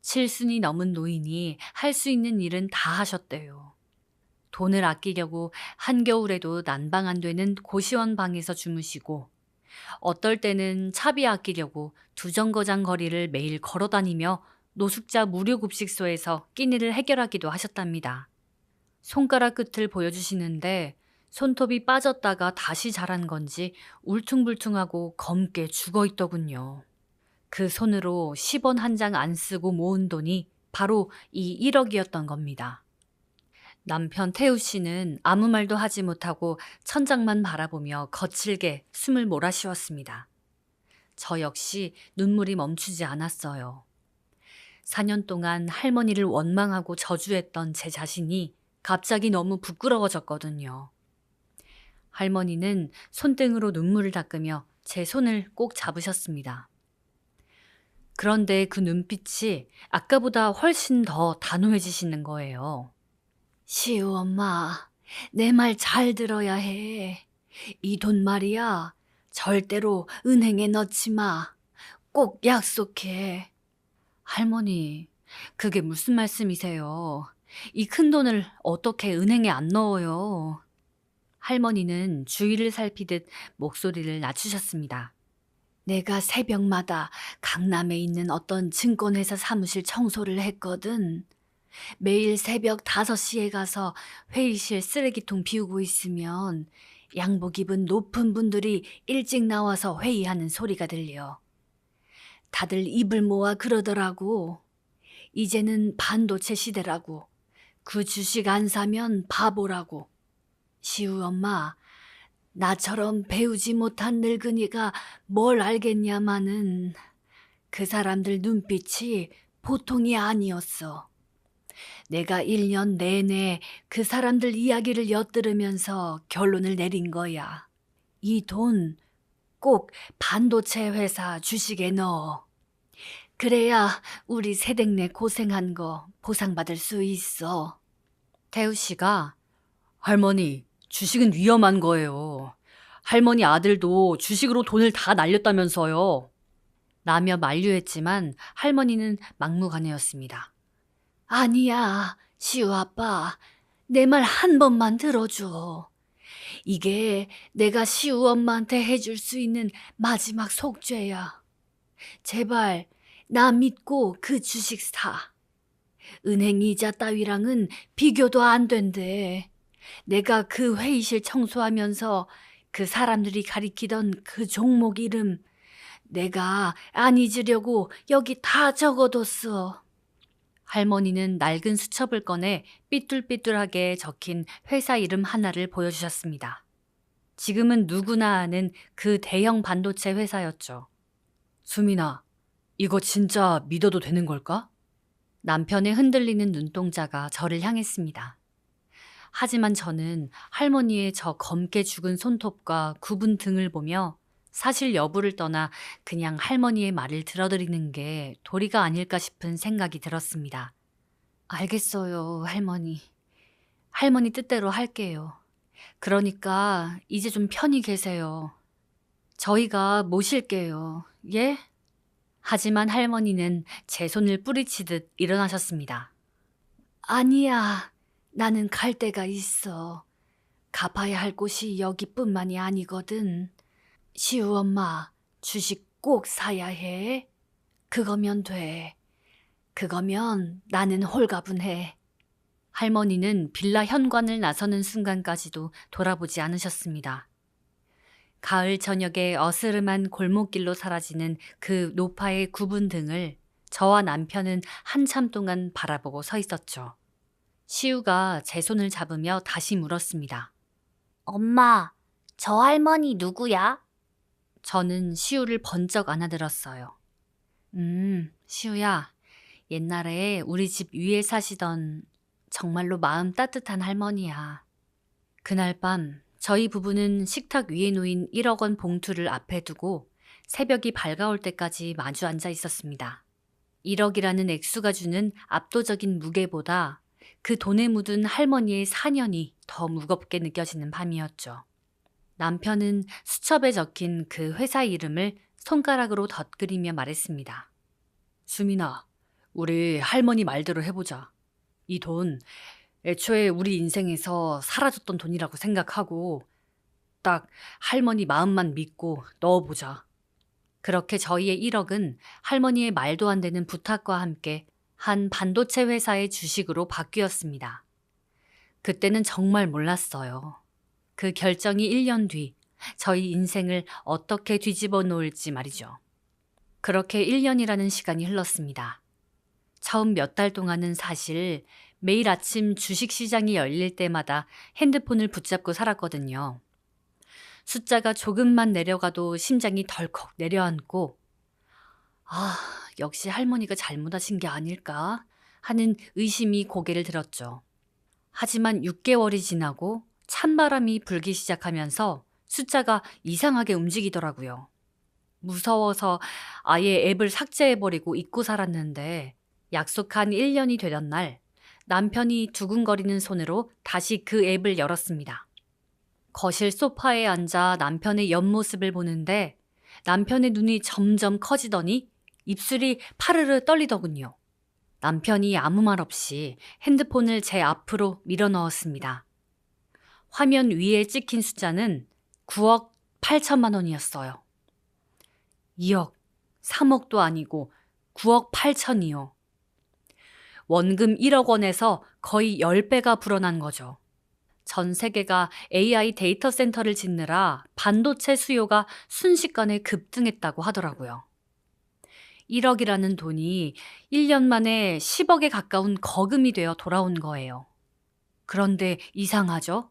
S1: 7순이 넘은 노인이 할 수 있는 일은 다 하셨대요. 돈을 아끼려고 한겨울에도 난방 안 되는 고시원 방에서 주무시고 어떨 때는 차비 아끼려고 두정거장 거리를 매일 걸어다니며 노숙자 무료급식소에서 끼니를 해결하기도 하셨답니다. 손가락 끝을 보여주시는데 손톱이 빠졌다가 다시 자란 건지 울퉁불퉁하고 검게 죽어있더군요. 그 손으로 10원 한 장 안 쓰고 모은 돈이 바로 이 1억이었던 겁니다. 남편 태우 씨는 아무 말도 하지 못하고 천장만 바라보며 거칠게 숨을 몰아쉬었습니다. 저 역시 눈물이 멈추지 않았어요. 4년 동안 할머니를 원망하고 저주했던 제 자신이 갑자기 너무 부끄러워졌거든요. 할머니는 손등으로 눈물을 닦으며 제 손을 꼭 잡으셨습니다. 그런데 그 눈빛이 아까보다 훨씬 더 단호해지시는 거예요. 시우 엄마, 내 말 잘 들어야 해. 이 돈 말이야, 절대로 은행에 넣지 마. 꼭 약속해. 할머니, 그게 무슨 말씀이세요? 이 큰 돈을 어떻게 은행에 안 넣어요? 할머니는 주위를 살피듯 목소리를 낮추셨습니다. 내가 새벽마다 강남에 있는 어떤 증권회사 사무실 청소를 했거든. 매일 새벽 5시에 가서 회의실 쓰레기통 비우고 있으면 양복 입은 높은 분들이 일찍 나와서 회의하는 소리가 들려. 다들 입을 모아 그러더라고. 이제는 반도체 시대라고. 그 주식 안 사면 바보라고. 시우 엄마, 나처럼 배우지 못한 늙은이가 뭘 알겠냐마는 그 사람들 눈빛이 보통이 아니었어. 내가 1년 내내 그 사람들 이야기를 엿들으면서 결론을 내린 거야. 이 돈 꼭 반도체 회사 주식에 넣어. 그래야 우리 세댁네 고생한 거 보상받을 수 있어. 태우 씨가
S2: 할머니, 주식은 위험한 거예요. 할머니 아들도 주식으로 돈을 다 날렸다면서요.
S1: 라며 만류했지만 할머니는 막무가내였습니다. 아니야, 시우 아빠. 내 말 한 번만 들어줘. 이게 내가 시우 엄마한테 해줄 수 있는 마지막 속죄야. 제발 나 믿고 그 주식 사. 은행 이자 따위랑은 비교도 안 된대. 내가 그 회의실 청소하면서 그 사람들이 가리키던 그 종목 이름 내가 안 잊으려고 여기 다 적어뒀어. 할머니는 낡은 수첩을 꺼내 삐뚤삐뚤하게 적힌 회사 이름 하나를 보여주셨습니다. 지금은 누구나 아는 그 대형 반도체 회사였죠.
S2: 수민아, 이거 진짜 믿어도 되는 걸까?
S1: 남편의 흔들리는 눈동자가 저를 향했습니다. 하지만 저는 할머니의 저 검게 죽은 손톱과 굽은 등을 보며 사실 여부를 떠나 그냥 할머니의 말을 들어드리는 게 도리가 아닐까 싶은 생각이 들었습니다. 알겠어요, 할머니. 할머니 뜻대로 할게요. 그러니까 이제 좀 편히 계세요. 저희가 모실게요. 예? 하지만 할머니는 제 손을 뿌리치듯 일어나셨습니다. 아니야. 나는 갈 데가 있어. 갚아야 할 곳이 여기뿐만이 아니거든. 시우 엄마, 주식 꼭 사야 해. 그거면 돼. 그거면 나는 홀가분해. 할머니는 빌라 현관을 나서는 순간까지도 돌아보지 않으셨습니다. 가을 저녁에 어스름한 골목길로 사라지는 그 노파의 굽은 등을 저와 남편은 한참 동안 바라보고 서 있었죠. 시우가 제 손을 잡으며 다시 물었습니다. 엄마, 저 할머니 누구야? 저는 시우를 번쩍 안아들었어요. 시우야, 옛날에 우리 집 위에 사시던 정말로 마음 따뜻한 할머니야. 그날 밤 저희 부부는 식탁 위에 놓인 1억 원 봉투를 앞에 두고 새벽이 밝아올 때까지 마주 앉아 있었습니다. 1억이라는 액수가 주는 압도적인 무게보다 그 돈에 묻은 할머니의 사년이 더 무겁게 느껴지는 밤이었죠. 남편은 수첩에 적힌 그 회사 이름을 손가락으로 덧그리며 말했습니다.
S2: 수민아, 우리 할머니 말대로 해보자. 이 돈 애초에 우리 인생에서 사라졌던 돈이라고 생각하고 딱 할머니 마음만 믿고 넣어보자.
S1: 그렇게 저희의 1억은 할머니의 말도 안 되는 부탁과 함께 한 반도체 회사의 주식으로 바뀌었습니다. 그때는 정말 몰랐어요. 그 결정이 1년 뒤 저희 인생을 어떻게 뒤집어 놓을지 말이죠. 그렇게 1년이라는 시간이 흘렀습니다. 처음 몇 달 동안은 사실 매일 아침 주식시장이 열릴 때마다 핸드폰을 붙잡고 살았거든요. 숫자가 조금만 내려가도 심장이 덜컥 내려앉고 역시 할머니가 잘못하신 게 아닐까 하는 의심이 고개를 들었죠. 하지만 6개월이 지나고 찬바람이 불기 시작하면서 숫자가 이상하게 움직이더라고요. 무서워서 아예 앱을 삭제해버리고 잊고 살았는데 약속한 1년이 되던 날 남편이 두근거리는 손으로 다시 그 앱을 열었습니다. 거실 소파에 앉아 남편의 옆모습을 보는데 남편의 눈이 점점 커지더니 입술이 파르르 떨리더군요. 남편이 아무 말 없이 핸드폰을 제 앞으로 밀어 넣었습니다. 화면 위에 찍힌 숫자는 9억 8천만 원이었어요. 2억, 3억도 아니고 9억 8천이요. 원금 1억 원에서 거의 10배가 불어난 거죠. 전 세계가 AI 데이터 센터를 짓느라 반도체 수요가 순식간에 급등했다고 하더라고요. 1억이라는 돈이 1년 만에 10억에 가까운 거금이 되어 돌아온 거예요. 그런데 이상하죠?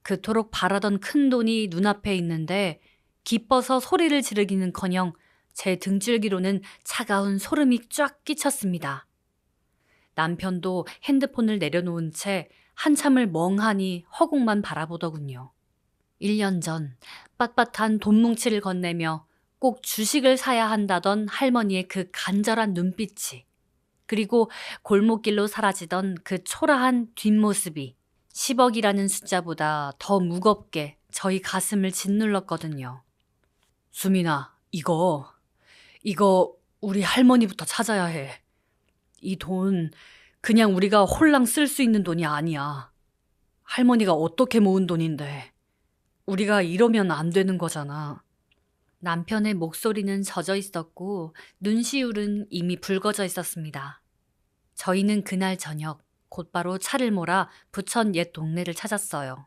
S1: 그토록 바라던 큰 돈이 눈앞에 있는데 기뻐서 소리를 지르기는커녕 제 등줄기로는 차가운 소름이 쫙 끼쳤습니다. 남편도 핸드폰을 내려놓은 채 한참을 멍하니 허공만 바라보더군요. 1년 전 빳빳한 돈 뭉치를 건네며 꼭 주식을 사야 한다던 할머니의 그 간절한 눈빛이, 그리고 골목길로 사라지던 그 초라한 뒷모습이 10억이라는 숫자보다 더 무겁게 저희 가슴을 짓눌렀거든요. 수민아, 이거 우리 할머니부터 찾아야 해. 이 돈 그냥 우리가 홀랑 쓸 수 있는 돈이 아니야. 할머니가 어떻게 모은 돈인데 우리가 이러면 안 되는 거잖아. 남편의 목소리는 젖어 있었고 눈시울은 이미 붉어져 있었습니다. 저희는 그날 저녁 곧바로 차를 몰아 부천 옛 동네를 찾았어요.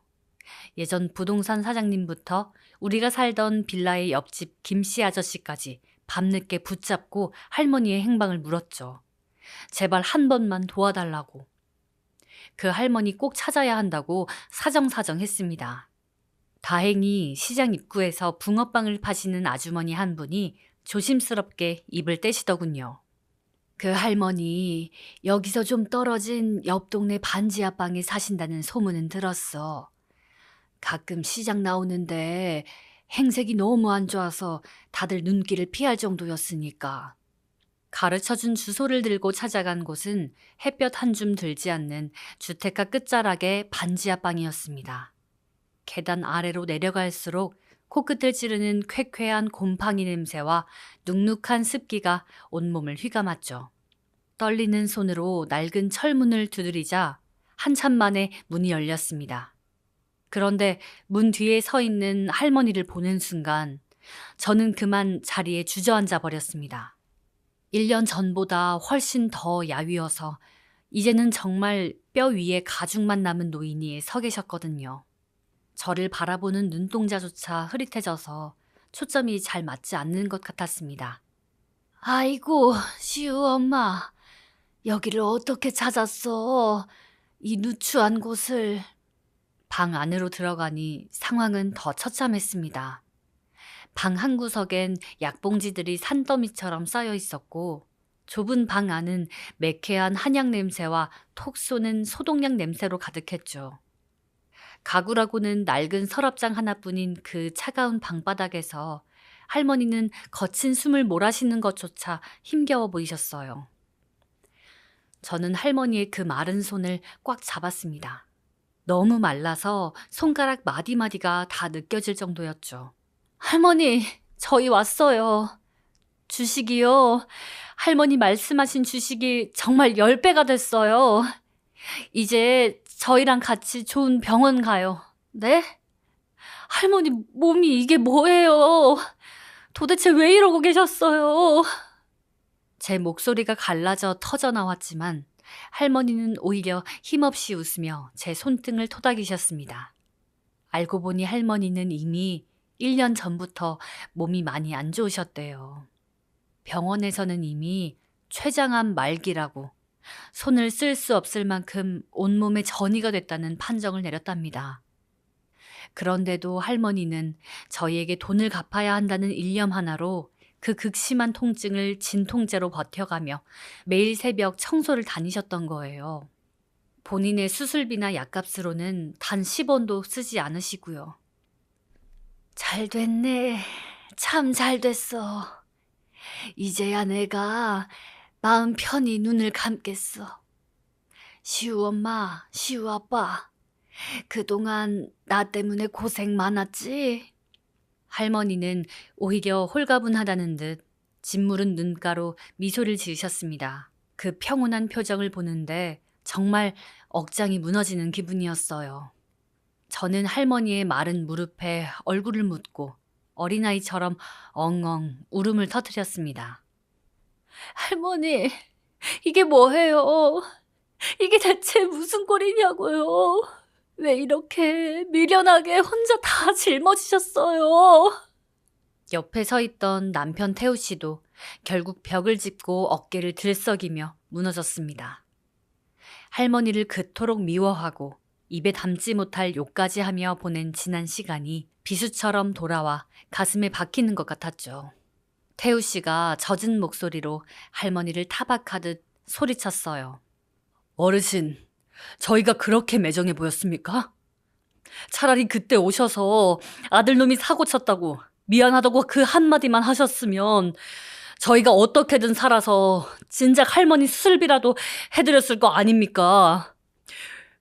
S1: 예전 부동산 사장님부터 우리가 살던 빌라의 옆집 김씨 아저씨까지 밤늦게 붙잡고 할머니의 행방을 물었죠. 제발 한 번만 도와달라고. 그 할머니 꼭 찾아야 한다고 사정사정 했습니다. 다행히 시장 입구에서 붕어빵을 파시는 아주머니 한 분이 조심스럽게 입을 떼시더군요. 그 할머니 여기서 좀 떨어진 옆 동네 반지하방에 사신다는 소문은 들었어. 가끔 시장 나오는데 행색이 너무 안 좋아서 다들 눈길을 피할 정도였으니까. 가르쳐준 주소를 들고 찾아간 곳은 햇볕 한 줌 들지 않는 주택가 끝자락의 반지하방이었습니다. 계단 아래로 내려갈수록 코끝을 찌르는 쾌쾌한 곰팡이 냄새와 눅눅한 습기가 온몸을 휘감았죠. 떨리는 손으로 낡은 철문을 두드리자 한참 만에 문이 열렸습니다. 그런데 문 뒤에 서 있는 할머니를 보는 순간 저는 그만 자리에 주저앉아 버렸습니다. 1년 전보다 훨씬 더 야위어서 이제는 정말 뼈 위에 가죽만 남은 노인이 서 계셨거든요. 저를 바라보는 눈동자조차 흐릿해져서 초점이 잘 맞지 않는 것 같았습니다. 아이고, 시우 엄마. 여기를 어떻게 찾았어? 이 누추한 곳을. 방 안으로 들어가니 상황은 더 처참했습니다. 방 한 구석엔 약봉지들이 산더미처럼 쌓여 있었고 좁은 방 안은 매캐한 한약 냄새와 톡 쏘는 소독약 냄새로 가득했죠. 가구라고는 낡은 서랍장 하나뿐인 그 차가운 방바닥에서 할머니는 거친 숨을 몰아쉬는 것조차 힘겨워 보이셨어요. 저는 할머니의 그 마른 손을 꽉 잡았습니다. 너무 말라서 손가락 마디마디가 다 느껴질 정도였죠. 할머니, 저희 왔어요. 주식이요. 할머니 말씀하신 주식이 정말 10배가 됐어요. 이제 저희랑 같이 좋은 병원 가요. 네? 할머니 몸이 이게 뭐예요? 도대체 왜 이러고 계셨어요? 제 목소리가 갈라져 터져 나왔지만 할머니는 오히려 힘없이 웃으며 제 손등을 토닥이셨습니다. 알고 보니 할머니는 이미 1년 전부터 몸이 많이 안 좋으셨대요. 병원에서는 이미 췌장암 말기라고 손을 쓸 수 없을 만큼 온몸에 전이가 됐다는 판정을 내렸답니다. 그런데도 할머니는 저희에게 돈을 갚아야 한다는 일념 하나로 그 극심한 통증을 진통제로 버텨가며 매일 새벽 청소를 다니셨던 거예요. 본인의 수술비나 약값으로는 단 10원도 쓰지 않으시고요. 잘 됐네. 참 잘 됐어. 이제야 내가 마음 편히 눈을 감겠어. 시우 엄마, 시우 아빠, 그동안 나 때문에 고생 많았지? 할머니는 오히려 홀가분하다는 듯 짓무른 눈가로 미소를 지으셨습니다. 그 평온한 표정을 보는데 정말 억장이 무너지는 기분이었어요. 저는 할머니의 마른 무릎에 얼굴을 묻고 어린아이처럼 엉엉 울음을 터뜨렸습니다. 할머니, 이게 뭐예요? 이게 대체 무슨 꼴이냐고요? 왜 이렇게 미련하게 혼자 다 짊어지셨어요? 옆에 서 있던 남편 태우 씨도 결국 벽을 짚고 어깨를 들썩이며 무너졌습니다. 할머니를 그토록 미워하고 입에 담지 못할 욕까지 하며 보낸 지난 시간이 비수처럼 돌아와 가슴에 박히는 것 같았죠. 태우 씨가 젖은 목소리로 할머니를 타박하듯 소리쳤어요. 어르신, 저희가 그렇게 매정해 보였습니까? 차라리 그때 오셔서 아들놈이 사고 쳤다고 미안하다고 그 한마디만 하셨으면 저희가 어떻게든 살아서 진작 할머니 수술비라도 해드렸을 거 아닙니까?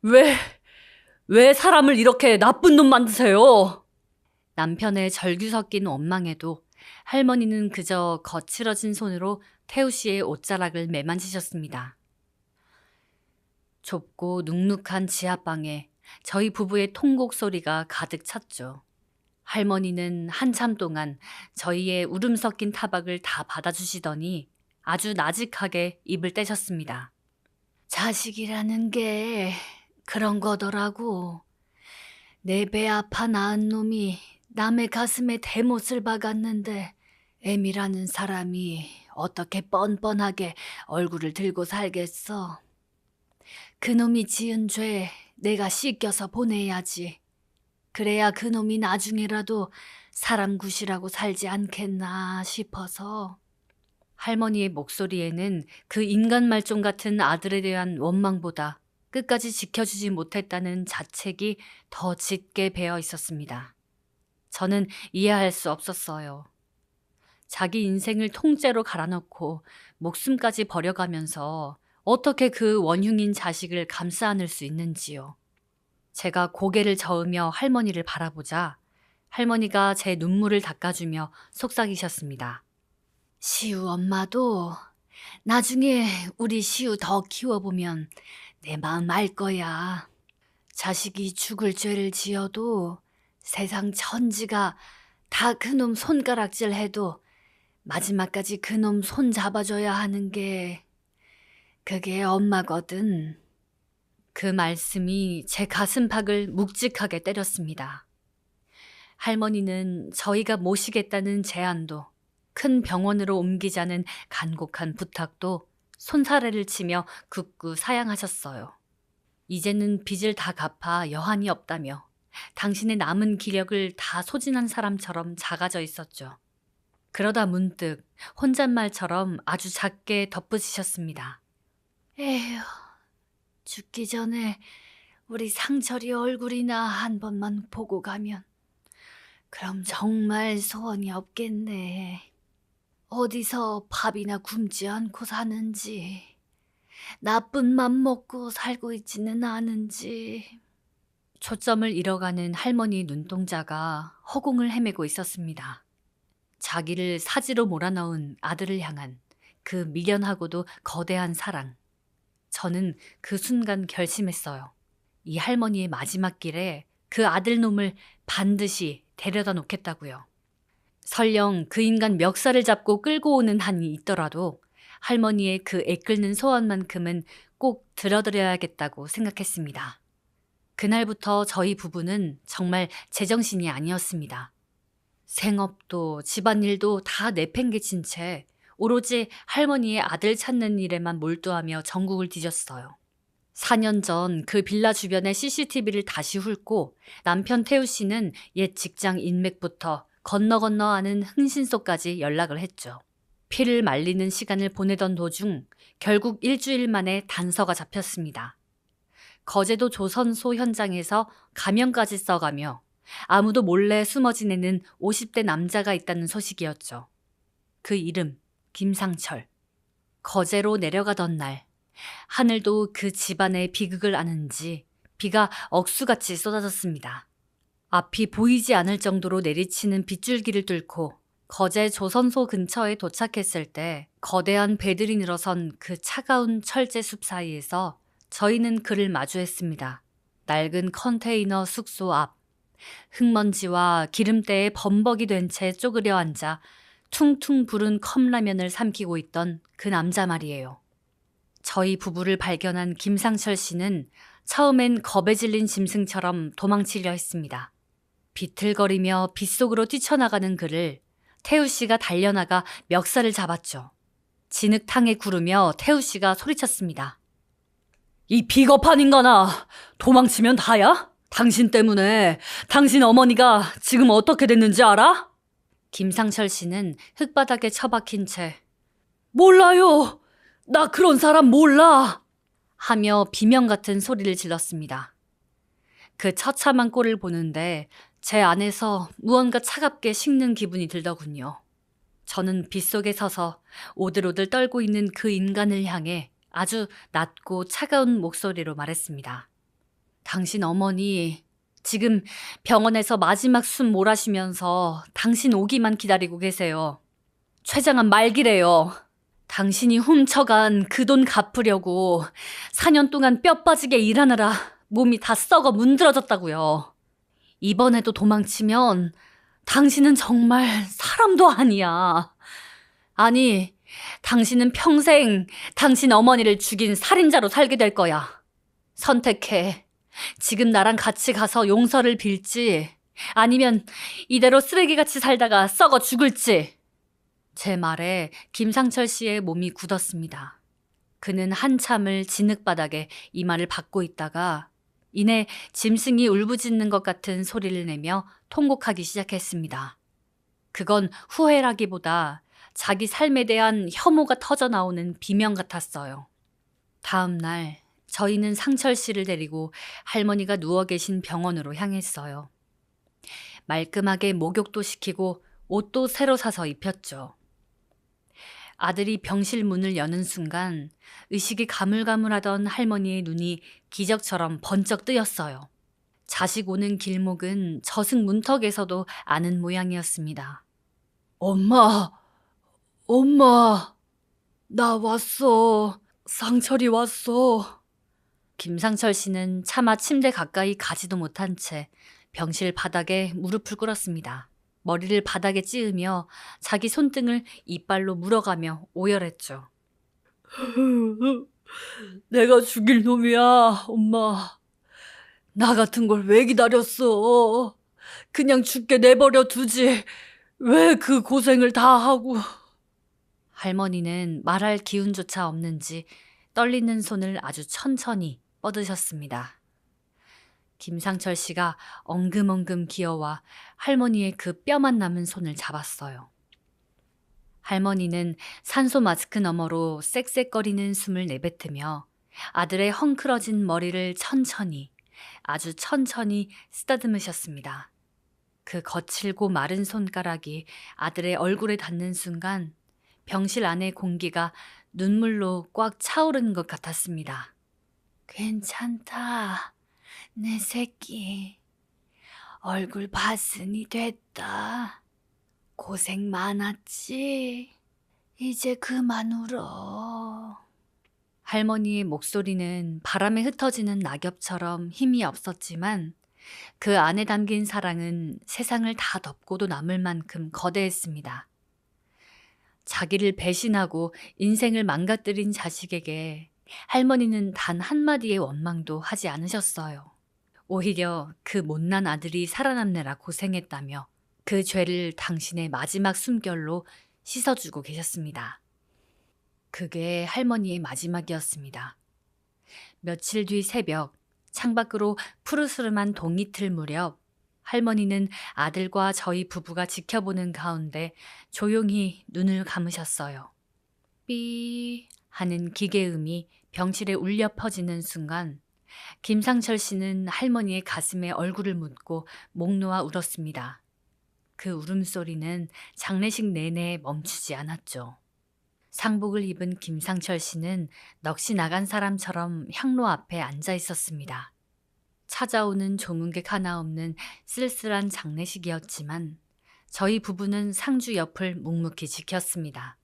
S1: 왜 사람을 이렇게 나쁜 놈 만드세요? 남편의 절규 섞인 원망에도 할머니는 그저 거칠어진 손으로 태우 씨의 옷자락을 매만지셨습니다. 좁고 눅눅한 지하방에 저희 부부의 통곡 소리가 가득 찼죠. 할머니는 한참 동안 저희의 울음 섞인 타박을 다 받아주시더니 아주 나직하게 입을 떼셨습니다. 자식이라는 게 그런 거더라고. 내 배 아파 낳은 놈이 남의 가슴에 대못을 박았는데 애미라는 사람이 어떻게 뻔뻔하게 얼굴을 들고 살겠어. 그놈이 지은 죄 내가 씻겨서 보내야지. 그래야 그놈이 나중에라도 사람 굿이라고 살지 않겠나 싶어서. 할머니의 목소리에는 그 인간 말종 같은 아들에 대한 원망보다 끝까지 지켜주지 못했다는 자책이 더 짙게 배어 있었습니다. 저는 이해할 수 없었어요. 자기 인생을 통째로 갈아넣고 목숨까지 버려가면서 어떻게 그 원흉인 자식을 감싸 안을 수 있는지요. 제가 고개를 저으며 할머니를 바라보자 할머니가 제 눈물을 닦아주며 속삭이셨습니다. 시우 엄마도 나중에 우리 시우 더 키워보면 내 마음 알 거야. 자식이 죽을 죄를 지어도 세상 천지가 다 그놈 손가락질 해도 마지막까지 그놈 손 잡아줘야 하는 게 그게 엄마거든. 그 말씀이 제 가슴팍을 묵직하게 때렸습니다. 할머니는 저희가 모시겠다는 제안도 큰 병원으로 옮기자는 간곡한 부탁도 손사래를 치며 굳고 사양하셨어요. 이제는 빚을 다 갚아 여한이 없다며 당신의 남은 기력을 다 소진한 사람처럼 작아져 있었죠. 그러다 문득 혼잣말처럼 아주 작게 덧붙이셨습니다. 에휴, 죽기 전에 우리 상철이 얼굴이나 한 번만 보고 가면 그럼 정말 소원이 없겠네. 어디서 밥이나 굶지 않고 사는지, 나쁜 맘 먹고 살고 있지는 않은지. 초점을 잃어가는 할머니 눈동자가 허공을 헤매고 있었습니다. 자기를 사지로 몰아넣은 아들을 향한 그 미련하고도 거대한 사랑. 저는 그 순간 결심했어요. 이 할머니의 마지막 길에 그 아들놈을 반드시 데려다 놓겠다고요. 설령 그 인간 멱살을 잡고 끌고 오는 한이 있더라도 할머니의 그 애끓는 소원만큼은 꼭 들어드려야겠다고 생각했습니다. 그날부터 저희 부부는 정말 제정신이 아니었습니다. 생업도 집안일도 다 내팽개친 채 오로지 할머니의 아들 찾는 일에만 몰두하며 전국을 뒤졌어요. 4년 전 그 빌라 주변의 CCTV를 다시 훑고 남편 태우 씨는 옛 직장 인맥부터 건너 아는 흥신소까지 연락을 했죠. 피를 말리는 시간을 보내던 도중 결국 일주일 만에 단서가 잡혔습니다. 거제도 조선소 현장에서 가면까지 써가며 아무도 몰래 숨어 지내는 50대 남자가 있다는 소식이었죠. 그 이름 김상철. 거제로 내려가던 날 하늘도 그 집안의 비극을 아는지 비가 억수같이 쏟아졌습니다. 앞이 보이지 않을 정도로 내리치는 빗줄기를 뚫고 거제 조선소 근처에 도착했을 때 거대한 배들이 늘어선 그 차가운 철제숲 사이에서 저희는 그를 마주했습니다. 낡은 컨테이너 숙소 앞, 흙먼지와 기름때에 범벅이 된 채 쪼그려 앉아 퉁퉁 부른 컵라면을 삼키고 있던 그 남자 말이에요. 저희 부부를 발견한 김상철 씨는 처음엔 겁에 질린 짐승처럼 도망치려 했습니다. 비틀거리며 빗속으로 뛰쳐나가는 그를 태우 씨가 달려나가 멱살을 잡았죠. 진흙탕에 구르며 태우 씨가 소리쳤습니다.
S2: 이 비겁한 인간아, 도망치면 다야? 당신 때문에 당신 어머니가 지금 어떻게 됐는지 알아?
S1: 김상철 씨는 흙바닥에 처박힌 채
S2: 몰라요. 나 그런 사람 몰라.
S1: 하며 비명 같은 소리를 질렀습니다. 그 처참한 꼴을 보는데 제 안에서 무언가 차갑게 식는 기분이 들더군요. 저는 빗속에 서서 오들오들 떨고 있는 그 인간을 향해 아주 낮고 차가운 목소리로 말했습니다. 당신 어머니 지금 병원에서 마지막 숨 몰아쉬면서 당신 오기만 기다리고 계세요. 췌장암 말기래요. 당신이 훔쳐간 그 돈 갚으려고 4년 동안 뼈 빠지게 일하느라 몸이 다 썩어 문드러졌다고요. 이번에도 도망치면 당신은 정말 사람도 아니야. 아니, 당신은 평생 당신 어머니를 죽인 살인자로 살게 될 거야. 선택해. 지금 나랑 같이 가서 용서를 빌지 아니면 이대로 쓰레기같이 살다가 썩어 죽을지. 제 말에 김상철 씨의 몸이 굳었습니다. 그는 한참을 진흙바닥에 이 말을 받고 있다가 이내 짐승이 울부짖는 것 같은 소리를 내며 통곡하기 시작했습니다. 그건 후회라기보다 자기 삶에 대한 혐오가 터져나오는 비명 같았어요. 다음 날 저희는 상철 씨를 데리고 할머니가 누워 계신 병원으로 향했어요. 말끔하게 목욕도 시키고 옷도 새로 사서 입혔죠. 아들이 병실 문을 여는 순간 의식이 가물가물하던 할머니의 눈이 기적처럼 번쩍 뜨였어요. 자식 오는 길목은 저승 문턱에서도 아는 모양이었습니다.
S2: 엄마, 나 왔어. 상철이 왔어.
S1: 김상철 씨는 차마 침대 가까이 가지도 못한 채 병실 바닥에 무릎을 꿇었습니다. 머리를 바닥에 찌으며 자기 손등을 이빨로 물어가며 오열했죠.
S2: 내가 죽일 놈이야, 엄마. 나 같은 걸 왜 기다렸어? 그냥 죽게 내버려 두지. 왜 그 고생을 다 하고.
S1: 할머니는 말할 기운조차 없는지 떨리는 손을 아주 천천히 뻗으셨습니다. 김상철 씨가 엉금엉금 기어와 할머니의 그 뼈만 남은 손을 잡았어요. 할머니는 산소 마스크 너머로 쌕쌕거리는 숨을 내뱉으며 아들의 헝클어진 머리를 천천히, 아주 천천히 쓰다듬으셨습니다. 그 거칠고 마른 손가락이 아들의 얼굴에 닿는 순간 병실 안의 공기가 눈물로 꽉 차오르는 것 같았습니다. 괜찮다, 내 새끼. 얼굴 봤으니 됐다. 고생 많았지. 이제 그만 울어. 할머니의 목소리는 바람에 흩어지는 낙엽처럼 힘이 없었지만 그 안에 담긴 사랑은 세상을 다 덮고도 남을 만큼 거대했습니다. 자기를 배신하고 인생을 망가뜨린 자식에게 할머니는 단 한마디의 원망도 하지 않으셨어요. 오히려 그 못난 아들이 살아남느라 고생했다며 그 죄를 당신의 마지막 숨결로 씻어주고 계셨습니다. 그게 할머니의 마지막이었습니다. 며칠 뒤 새벽, 창밖으로 푸르스름한 동이틀 무렵 할머니는 아들과 저희 부부가 지켜보는 가운데 조용히 눈을 감으셨어요. 삐 하는 기계음이 병실에 울려 퍼지는 순간 김상철 씨는 할머니의 가슴에 얼굴을 묻고 목 놓아 울었습니다. 그 울음소리는 장례식 내내 멈추지 않았죠. 상복을 입은 김상철 씨는 넋이 나간 사람처럼 향로 앞에 앉아 있었습니다. 찾아오는 조문객 하나 없는 쓸쓸한 장례식이었지만 저희 부부는 상주 옆을 묵묵히 지켰습니다.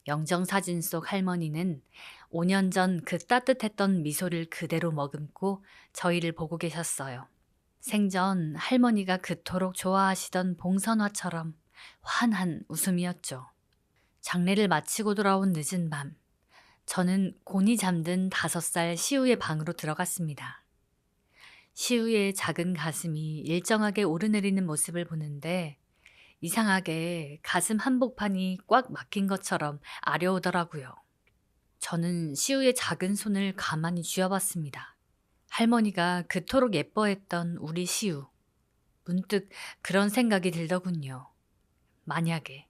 S1: 영정사진 속 할머니는 5년 전 그 따뜻했던 미소를 그대로 머금고 저희를 보고 계셨어요. 생전 할머니가 그토록 좋아하시던 봉선화처럼 환한 웃음이었죠. 장례를 마치고 돌아온 늦은 밤, 저는 곤히 잠든 5살 시우의 방으로 들어갔습니다. 시우의 작은 가슴이 일정하게 오르내리는 모습을 보는데 이상하게 가슴 한복판이 꽉 막힌 것처럼 아려오더라고요. 저는 시우의 작은 손을 가만히 쥐어봤습니다. 할머니가 그토록 예뻐했던 우리 시우. 문득 그런 생각이 들더군요. 만약에,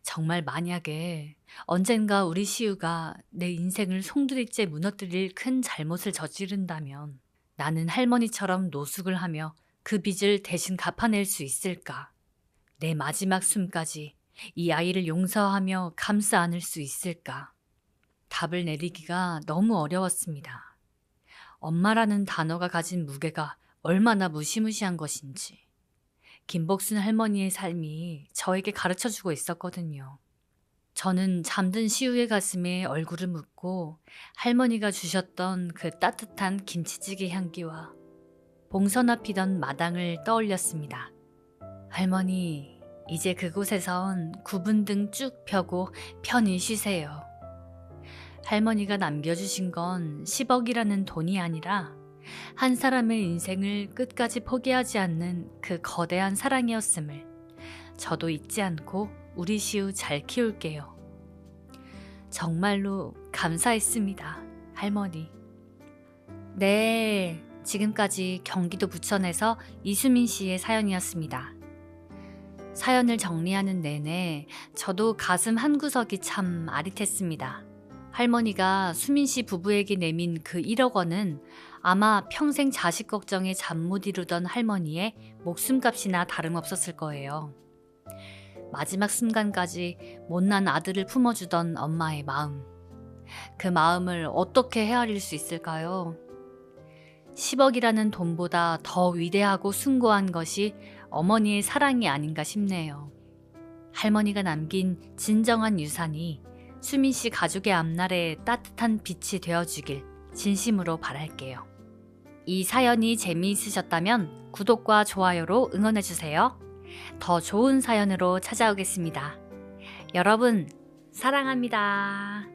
S1: 정말 만약에 언젠가 우리 시우가 내 인생을 송두리째 무너뜨릴 큰 잘못을 저지른다면 나는 할머니처럼 노숙을 하며 그 빚을 대신 갚아낼 수 있을까? 내 마지막 숨까지 이 아이를 용서하며 감싸 안을 수 있을까? 답을 내리기가 너무 어려웠습니다. 엄마라는 단어가 가진 무게가 얼마나 무시무시한 것인지. 김복순 할머니의 삶이 저에게 가르쳐주고 있었거든요. 저는 잠든 시우의 가슴에 얼굴을 묻고 할머니가 주셨던 그 따뜻한 김치찌개 향기와 봉선화 피던 마당을 떠올렸습니다. 할머니, 이제 그곳에선 구분등 쭉 펴고 편히 쉬세요. 할머니가 남겨주신 건 10억이라는 돈이 아니라 한 사람의 인생을 끝까지 포기하지 않는 그 거대한 사랑이었음을 저도 잊지 않고 우리 시우 잘 키울게요. 정말로 감사했습니다, 할머니. 네, 지금까지 경기도 부천에서 이수민 씨의 사연이었습니다. 사연을 정리하는 내내 저도 가슴 한구석이 참 아릿했습니다. 할머니가 수민 씨 부부에게 내민 그 1억 원은 아마 평생 자식 걱정에 잠 못 이루던 할머니의 목숨값이나 다름없었을 거예요. 마지막 순간까지 못난 아들을 품어주던 엄마의 마음. 그 마음을 어떻게 헤아릴 수 있을까요? 10억이라는 돈보다 더 위대하고 숭고한 것이 어머니의 사랑이 아닌가 싶네요. 할머니가 남긴 진정한 유산이 수민 씨 가족의 앞날에 따뜻한 빛이 되어주길 진심으로 바랄게요. 이 사연이 재미있으셨다면 구독과 좋아요로 응원해주세요. 더 좋은 사연으로 찾아오겠습니다. 여러분, 사랑합니다.